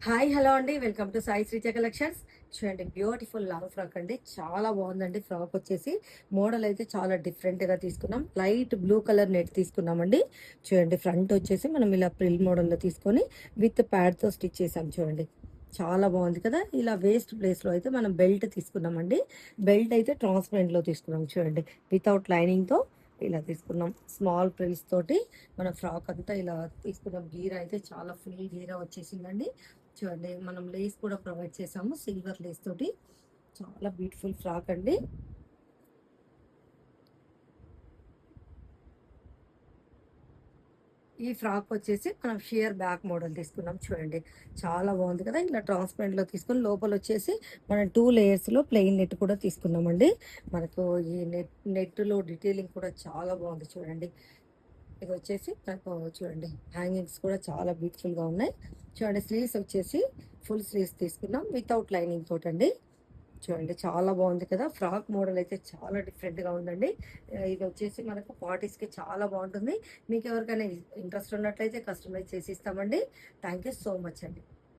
Hi hello అండి. Welcome to Sai Sreeja collections. చూడండి, beautiful long frock అండి. చాలా బాగుందండి. ఫ్రాక్ వచ్చేసి మోడల్ అయితే చాలా డిఫరెంట్గా తీసుకున్నాం. లైట్ బ్లూ కలర్ నెట్ తీసుకున్నామండి. చూడండి, ఫ్రంట్ వచ్చేసి మనం ఇలా ప్రిల్ మోడల్లో తీసుకొని విత్ ప్యాడ్తో స్టిచ్ చేసాం. చూడండి, చాలా బాగుంది కదా. ఇలా వేస్ట్ ప్లేస్లో అయితే మనం బెల్ట్ తీసుకున్నామండి. బెల్ట్ అయితే ట్రాన్స్పరెంట్లో తీసుకున్నాం. చూడండి, వితౌట్ లైనింగ్తో ఇలా తీసుకున్నాం. స్మాల్ ప్రిల్స్ తోటి మన ఫ్రాక్ అంతా ఇలా తీసుకున్నాం. గీర అయితే చాలా ఫుల్ గీర వచ్చేసిందండి. చూడండి, మనం లేస్ కూడా ప్రొవైడ్ చేసాము, సిల్వర్ లేస్ తోటి. చాలా బ్యూటిఫుల్ ఫ్రాక్ అండి. ఈ ఫ్రాక్ వచ్చేసి మనం షియర్ బ్యాక్ మోడల్ తీసుకున్నాం. చూడండి, చాలా బాగుంది కదా. ఇలా ట్రాన్స్పరెంట్లో తీసుకుని లోపల వచ్చేసి మనం 2 లేయర్స్లో ప్లెయిన్ నెట్ కూడా తీసుకున్నామండి. మనకు ఈ నెట్లో డీటెయిలింగ్ కూడా చాలా బాగుంది. చూడండి, ఇది వచ్చేసి నాకు చూడండి, హ్యాంగింగ్స్ కూడా చాలా బ్యూటిఫుల్గా ఉన్నాయి. చూడండి, స్లీవ్స్ వచ్చేసి ఫుల్ స్లీవ్స్ తీసుకున్నాం వితౌట్ లైనింగ్ తోటండి. చూడండి, చాలా బాగుంది కదా. ఫ్రాక్ మోడల్ అయితే చాలా డిఫరెంట్గా ఉందండి. ఇది వచ్చేసి మనకు పార్టీస్కి చాలా బాగుంటుంది. మీకు ఎవరికైనా ఇంట్రెస్ట్ ఉన్నట్లయితే కస్టమైజ్ చేసి ఇస్తామండి. థ్యాంక్ యూ సో మచ్ అండి.